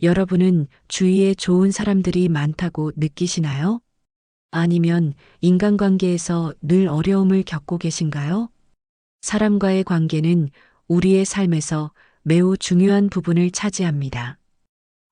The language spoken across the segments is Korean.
여러분은 주위에 좋은 사람들이 많다고 느끼시나요? 아니면 인간관계에서 늘 어려움을 겪고 계신가요? 사람과의 관계는 우리의 삶에서 매우 중요한 부분을 차지합니다.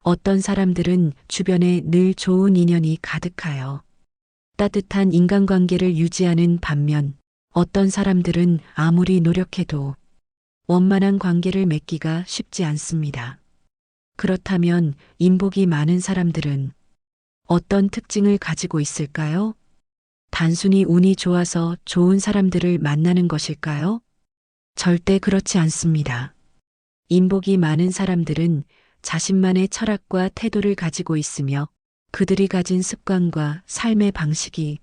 어떤 사람들은 주변에 늘 좋은 인연이 가득하여 따뜻한 인간관계를 유지하는 반면 어떤 사람들은 아무리 노력해도 원만한 관계를 맺기가 쉽지 않습니다. 그렇다면 인복이 많은 사람들은 어떤 특징을 가지고 있을까요? 단순히 운이 좋아서 좋은 사람들을 만나는 것일까요? 절대 그렇지 않습니다. 인복이 많은 사람들은 자신만의 철학과 태도를 가지고 있으며 그들이 가진 습관과 삶의 방식이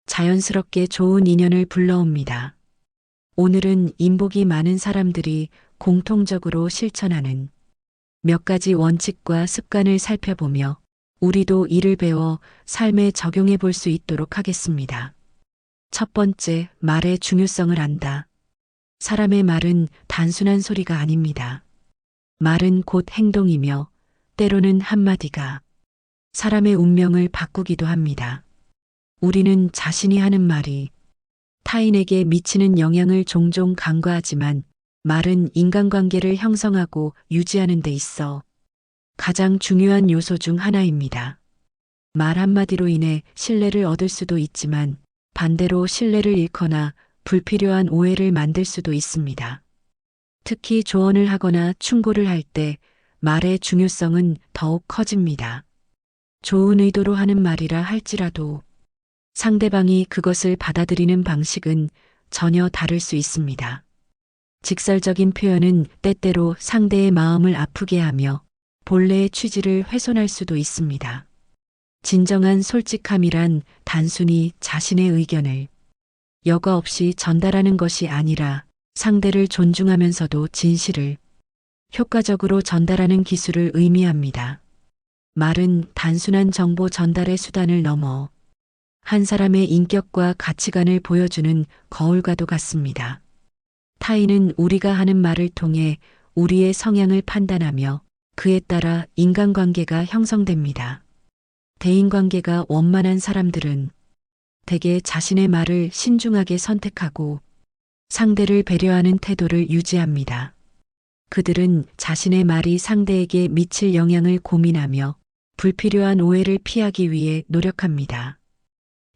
자연스럽게 좋은 인연을 불러옵니다. 오늘은 인복이 많은 사람들이 공통적으로 실천하는 몇 가지 원칙과 습관을 살펴보며 우리도 이를 배워 삶에 적용해 볼 수 있도록 하겠습니다. 첫 번째, 말의 중요성을 안다. 사람의 말은 단순한 소리가 아닙니다. 말은 곧 행동이며 때로는 한마디가 사람의 운명을 바꾸기도 합니다. 우리는 자신이 하는 말이 타인에게 미치는 영향을 종종 간과하지만 말은 인간관계를 형성하고 유지하는 데 있어 가장 중요한 요소 중 하나입니다. 말 한마디로 인해 신뢰를 얻을 수도 있지만 반대로 신뢰를 잃거나 불필요한 오해를 만들 수도 있습니다. 특히 조언을 하거나 충고를 할 때 말의 중요성은 더욱 커집니다. 좋은 의도로 하는 말이라 할지라도 상대방이 그것을 받아들이는 방식은 전혀 다를 수 있습니다. 직설적인 표현은 때때로 상대의 마음을 아프게 하며 본래의 취지를 훼손할 수도 있습니다. 진정한 솔직함이란 단순히 자신의 의견을 여과 없이 전달하는 것이 아니라 상대를 존중하면서도 진실을 효과적으로 전달하는 기술을 의미합니다. 말은 단순한 정보 전달의 수단을 넘어 한 사람의 인격과 가치관을 보여주는 거울과도 같습니다. 타인은 우리가 하는 말을 통해 우리의 성향을 판단하며 그에 따라 인간관계가 형성됩니다. 대인관계가 원만한 사람들은 대개 자신의 말을 신중하게 선택하고 상대를 배려하는 태도를 유지합니다. 그들은 자신의 말이 상대에게 미칠 영향을 고민하며 불필요한 오해를 피하기 위해 노력합니다.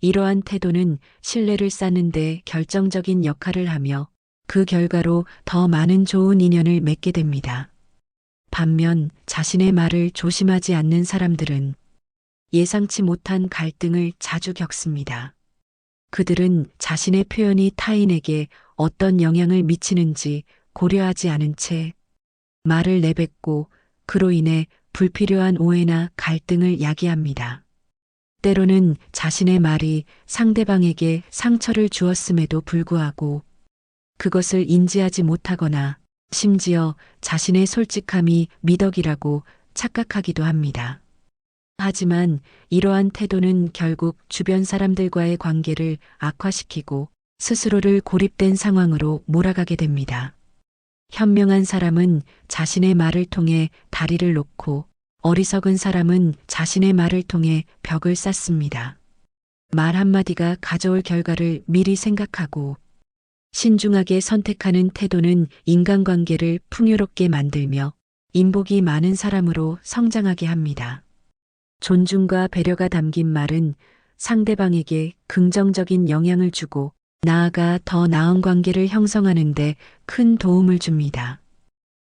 이러한 태도는 신뢰를 쌓는 데 결정적인 역할을 하며 그 결과로 더 많은 좋은 인연을 맺게 됩니다. 반면 자신의 말을 조심하지 않는 사람들은 예상치 못한 갈등을 자주 겪습니다. 그들은 자신의 표현이 타인에게 어떤 영향을 미치는지 고려하지 않은 채 말을 내뱉고 그로 인해 불필요한 오해나 갈등을 야기합니다. 때로는 자신의 말이 상대방에게 상처를 주었음에도 불구하고 그것을 인지하지 못하거나 심지어 자신의 솔직함이 미덕이라고 착각하기도 합니다. 하지만 이러한 태도는 결국 주변 사람들과의 관계를 악화시키고 스스로를 고립된 상황으로 몰아가게 됩니다. 현명한 사람은 자신의 말을 통해 다리를 놓고 어리석은 사람은 자신의 말을 통해 벽을 쌓습니다. 말 한마디가 가져올 결과를 미리 생각하고 신중하게 선택하는 태도는 인간관계를 풍요롭게 만들며 인복이 많은 사람으로 성장하게 합니다. 존중과 배려가 담긴 말은 상대방에게 긍정적인 영향을 주고 나아가 더 나은 관계를 형성하는 데 큰 도움을 줍니다.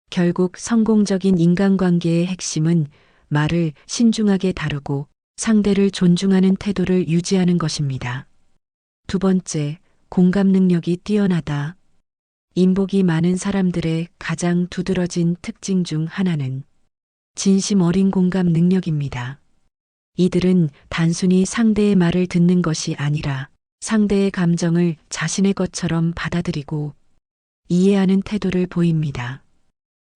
결국 성공적인 인간관계의 핵심은 말을 신중하게 다루고 상대를 존중하는 태도를 유지하는 것입니다. 두 번째, 공감 능력이 뛰어나다. 인복이 많은 사람들의 가장 두드러진 특징 중 하나는 진심 어린 공감 능력입니다. 이들은 단순히 상대의 말을 듣는 것이 아니라 상대의 감정을 자신의 것처럼 받아들이고 이해하는 태도를 보입니다.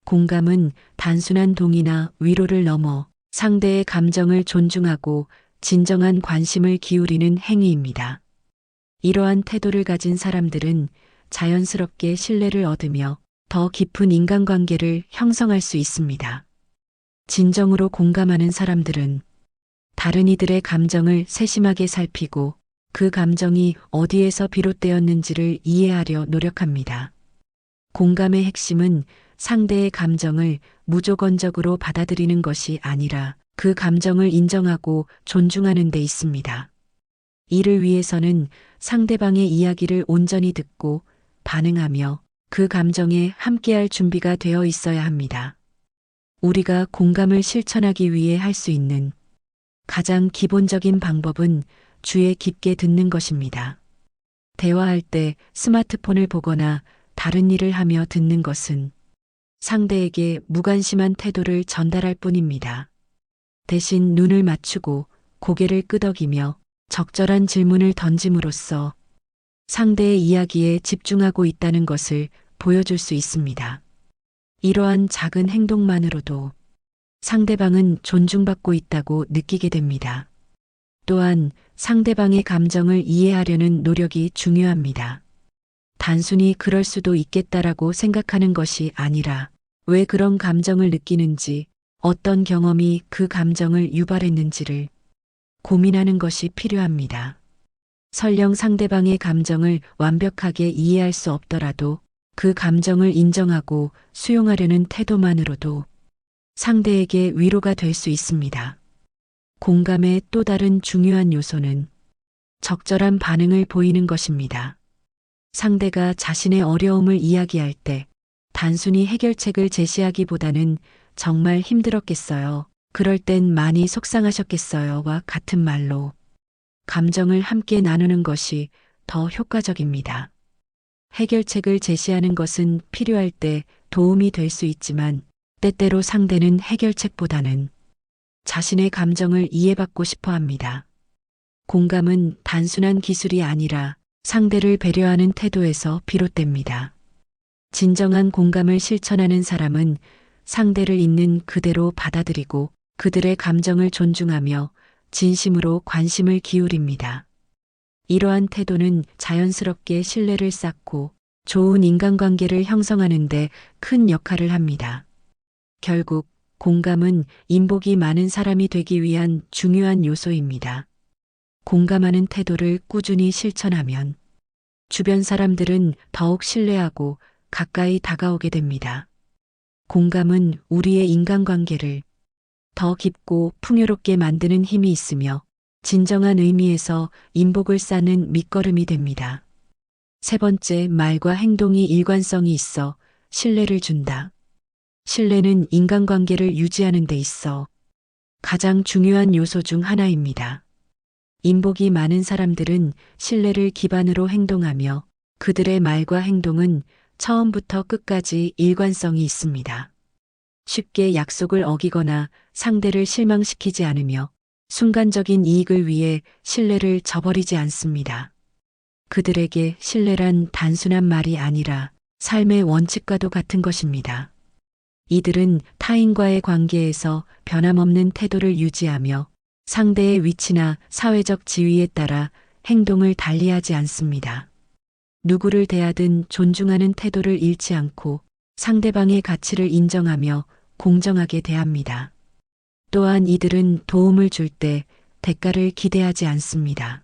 공감은 단순한 동의나 위로를 넘어 상대의 감정을 존중하고 진정한 관심을 기울이는 행위입니다. 이러한 태도를 가진 사람들은 자연스럽게 신뢰를 얻으며 더 깊은 인간관계를 형성할 수 있습니다. 진정으로 공감하는 사람들은 다른 이들의 감정을 세심하게 살피고 그 감정이 어디에서 비롯되었는지를 이해하려 노력합니다. 공감의 핵심은 상대의 감정을 무조건적으로 받아들이는 것이 아니라 그 감정을 인정하고 존중하는 데 있습니다. 이를 위해서는 상대방의 이야기를 온전히 듣고 반응하며 그 감정에 함께할 준비가 되어 있어야 합니다. 우리가 공감을 실천하기 위해 할 수 있는 가장 기본적인 방법은 귀에 깊게 듣는 것입니다. 대화할 때 스마트폰을 보거나 다른 일을 하며 듣는 것은 상대에게 무관심한 태도를 전달할 뿐입니다. 대신 눈을 맞추고 고개를 끄덕이며 적절한 질문을 던짐으로써 상대의 이야기에 집중하고 있다는 것을 보여줄 수 있습니다. 이러한 작은 행동만으로도 상대방은 존중받고 있다고 느끼게 됩니다. 또한 상대방의 감정을 이해하려는 노력이 중요합니다. 단순히 그럴 수도 있겠다라고 생각하는 것이 아니라 왜 그런 감정을 느끼는지, 어떤 경험이 그 감정을 유발했는지를 고민하는 것이 필요합니다. 설령 상대방의 감정을 완벽하게 이해할 수 없더라도 그 감정을 인정하고 수용하려는 태도만으로도 상대에게 위로가 될 수 있습니다. 공감의 또 다른 중요한 요소는 적절한 반응을 보이는 것입니다. 상대가 자신의 어려움을 이야기할 때 단순히 해결책을 제시하기보다는 정말 힘들었겠어요. 그럴 땐 많이 속상하셨겠어요와 같은 말로 감정을 함께 나누는 것이 더 효과적입니다. 해결책을 제시하는 것은 필요할 때 도움이 될 수 있지만 때때로 상대는 해결책보다는 자신의 감정을 이해받고 싶어 합니다. 공감은 단순한 기술이 아니라 상대를 배려하는 태도에서 비롯됩니다. 진정한 공감을 실천하는 사람은 상대를 있는 그대로 받아들이고 그들의 감정을 존중하며 진심으로 관심을 기울입니다. 이러한 태도는 자연스럽게 신뢰를 쌓고 좋은 인간관계를 형성하는 데 큰 역할을 합니다. 결국 공감은 인복이 많은 사람이 되기 위한 중요한 요소입니다. 공감하는 태도를 꾸준히 실천하면 주변 사람들은 더욱 신뢰하고 가까이 다가오게 됩니다. 공감은 우리의 인간관계를 더 깊고 풍요롭게 만드는 힘이 있으며 진정한 의미에서 인복을 쌓는 밑거름이 됩니다. 세 번째, 말과 행동이 일관성이 있어 신뢰를 준다. 신뢰는 인간관계를 유지하는 데 있어 가장 중요한 요소 중 하나입니다. 인복이 많은 사람들은 신뢰를 기반으로 행동하며 그들의 말과 행동은 처음부터 끝까지 일관성이 있습니다. 쉽게 약속을 어기거나 상대를 실망시키지 않으며 순간적인 이익을 위해 신뢰를 저버리지 않습니다. 그들에게 신뢰란 단순한 말이 아니라 삶의 원칙과도 같은 것입니다. 이들은 타인과의 관계에서 변함없는 태도를 유지하며 상대의 위치나 사회적 지위에 따라 행동을 달리하지 않습니다. 누구를 대하든 존중하는 태도를 잃지 않고 상대방의 가치를 인정하며 공정하게 대합니다. 또한 이들은 도움을 줄 때 대가를 기대하지 않습니다.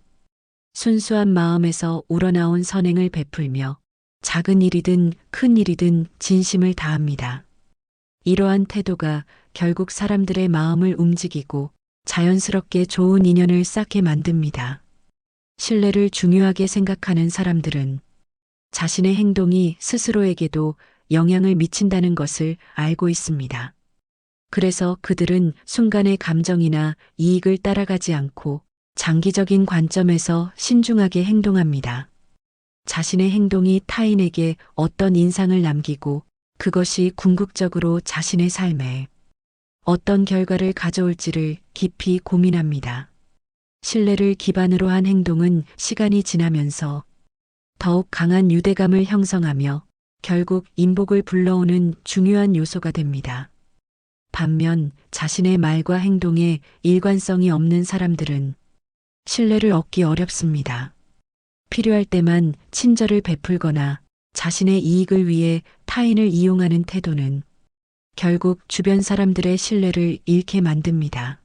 순수한 마음에서 우러나온 선행을 베풀며 작은 일이든 큰 일이든 진심을 다합니다. 이러한 태도가 결국 사람들의 마음을 움직이고 자연스럽게 좋은 인연을 쌓게 만듭니다. 신뢰를 중요하게 생각하는 사람들은 자신의 행동이 스스로에게도 영향을 미친다는 것을 알고 있습니다. 그래서 그들은 순간의 감정이나 이익을 따라가지 않고 장기적인 관점에서 신중하게 행동합니다. 자신의 행동이 타인에게 어떤 인상을 남기고 그것이 궁극적으로 자신의 삶에 어떤 결과를 가져올지를 깊이 고민합니다. 신뢰를 기반으로 한 행동은 시간이 지나면서 더욱 강한 유대감을 형성하며 결국 인복을 불러오는 중요한 요소가 됩니다. 반면 자신의 말과 행동에 일관성이 없는 사람들은 신뢰를 얻기 어렵습니다. 필요할 때만 친절을 베풀거나 자신의 이익을 위해 타인을 이용하는 태도는 결국 주변 사람들의 신뢰를 잃게 만듭니다.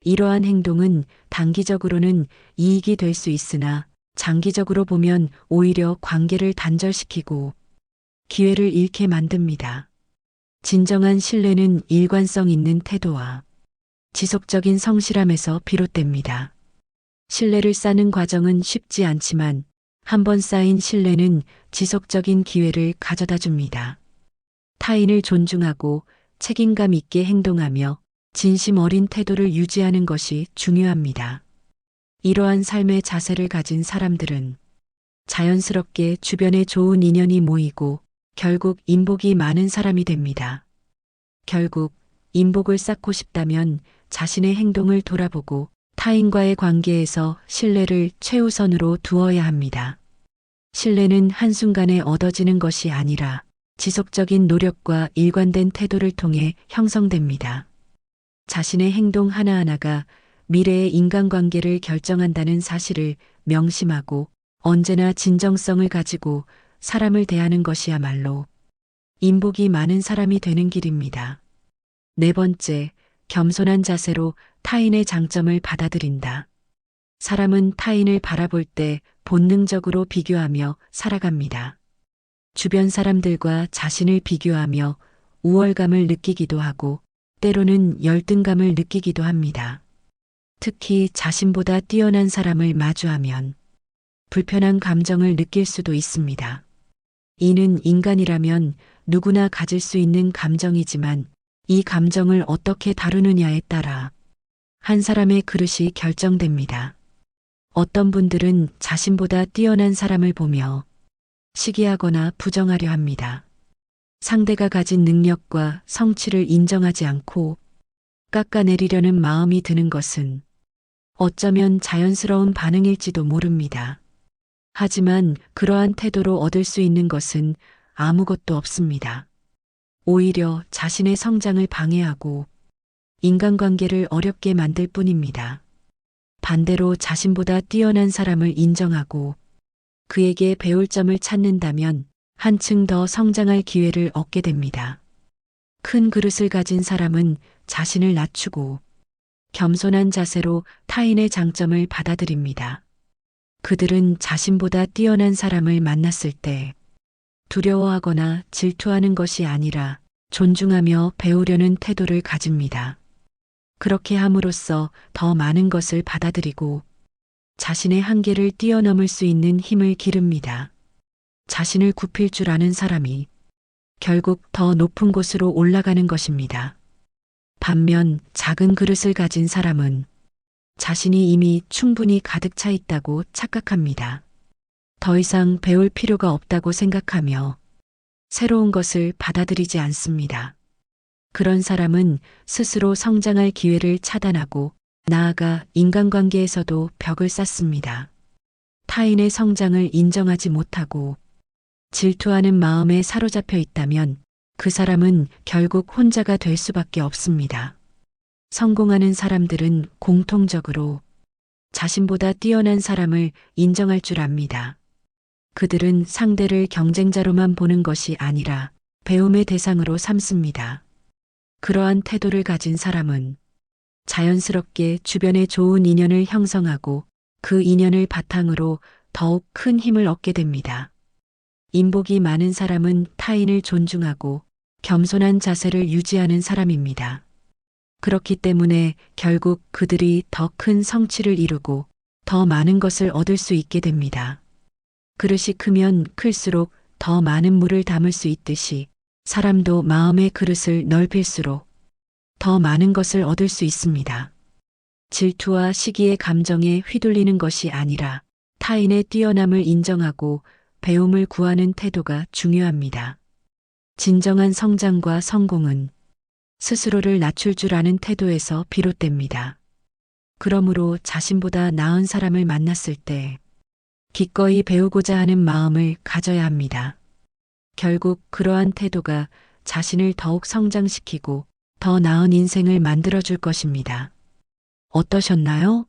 이러한 행동은 단기적으로는 이익이 될 수 있으나 장기적으로 보면 오히려 관계를 단절시키고 기회를 잃게 만듭니다. 진정한 신뢰는 일관성 있는 태도와 지속적인 성실함에서 비롯됩니다. 신뢰를 쌓는 과정은 쉽지 않지만 한번 쌓인 신뢰는 지속적인 기회를 가져다 줍니다. 타인을 존중하고 책임감 있게 행동하며 진심 어린 태도를 유지하는 것이 중요합니다. 이러한 삶의 자세를 가진 사람들은 자연스럽게 주변에 좋은 인연이 모이고 결국 인복이 많은 사람이 됩니다. 결국 인복을 쌓고 싶다면 자신의 행동을 돌아보고 타인과의 관계에서 신뢰를 최우선으로 두어야 합니다. 신뢰는 한순간에 얻어지는 것이 아니라 지속적인 노력과 일관된 태도를 통해 형성됩니다. 자신의 행동 하나하나가 미래의 인간관계를 결정한다는 사실을 명심하고 언제나 진정성을 가지고 사람을 대하는 것이야말로 인복이 많은 사람이 되는 길입니다. 네 번째, 겸손한 자세로 타인의 장점을 받아들인다. 사람은 타인을 바라볼 때 본능적으로 비교하며 살아갑니다. 주변 사람들과 자신을 비교하며 우월감을 느끼기도 하고 때로는 열등감을 느끼기도 합니다. 특히 자신보다 뛰어난 사람을 마주하면 불편한 감정을 느낄 수도 있습니다. 이는 인간이라면 누구나 가질 수 있는 감정이지만 이 감정을 어떻게 다루느냐에 따라 한 사람의 그릇이 결정됩니다. 어떤 분들은 자신보다 뛰어난 사람을 보며 시기하거나 부정하려 합니다. 상대가 가진 능력과 성취를 인정하지 않고 깎아내리려는 마음이 드는 것은 어쩌면 자연스러운 반응일지도 모릅니다. 하지만 그러한 태도로 얻을 수 있는 것은 아무것도 없습니다. 오히려 자신의 성장을 방해하고 인간관계를 어렵게 만들 뿐입니다. 반대로 자신보다 뛰어난 사람을 인정하고 그에게 배울 점을 찾는다면 한층 더 성장할 기회를 얻게 됩니다. 큰 그릇을 가진 사람은 자신을 낮추고 겸손한 자세로 타인의 장점을 받아들입니다. 그들은 자신보다 뛰어난 사람을 만났을 때 두려워하거나 질투하는 것이 아니라 존중하며 배우려는 태도를 가집니다. 그렇게 함으로써 더 많은 것을 받아들이고 자신의 한계를 뛰어넘을 수 있는 힘을 기릅니다. 자신을 굽힐 줄 아는 사람이 결국 더 높은 곳으로 올라가는 것입니다. 반면 작은 그릇을 가진 사람은 자신이 이미 충분히 가득 차 있다고 착각합니다. 더 이상 배울 필요가 없다고 생각하며 새로운 것을 받아들이지 않습니다. 그런 사람은 스스로 성장할 기회를 차단하고 나아가 인간관계에서도 벽을 쌓습니다. 타인의 성장을 인정하지 못하고 질투하는 마음에 사로잡혀 있다면 그 사람은 결국 혼자가 될 수밖에 없습니다. 성공하는 사람들은 공통적으로 자신보다 뛰어난 사람을 인정할 줄 압니다. 그들은 상대를 경쟁자로만 보는 것이 아니라 배움의 대상으로 삼습니다. 그러한 태도를 가진 사람은 자연스럽게 주변에 좋은 인연을 형성하고 그 인연을 바탕으로 더욱 큰 힘을 얻게 됩니다. 인복이 많은 사람은 타인을 존중하고 겸손한 자세를 유지하는 사람입니다. 그렇기 때문에 결국 그들이 더 큰 성취를 이루고 더 많은 것을 얻을 수 있게 됩니다. 그릇이 크면 클수록 더 많은 물을 담을 수 있듯이 사람도 마음의 그릇을 넓힐수록 더 많은 것을 얻을 수 있습니다. 질투와 시기의 감정에 휘둘리는 것이 아니라 타인의 뛰어남을 인정하고 배움을 구하는 태도가 중요합니다. 진정한 성장과 성공은 스스로를 낮출 줄 아는 태도에서 비롯됩니다. 그러므로 자신보다 나은 사람을 만났을 때 기꺼이 배우고자 하는 마음을 가져야 합니다. 결국 그러한 태도가 자신을 더욱 성장시키고 더 나은 인생을 만들어줄 것입니다. 어떠셨나요?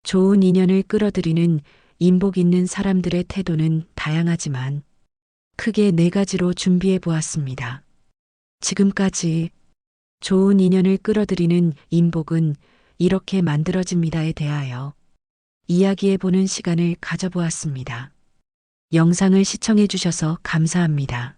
좋은 인연을 끌어들이는 인복 있는 사람들의 태도는 다양하지만 크게 네 가지로 준비해 보았습니다. 지금까지 좋은 인연을 끌어들이는 인복은 이렇게 만들어집니다에 대하여 이야기해보는 시간을 가져보았습니다. 영상을 시청해 주셔서 감사합니다.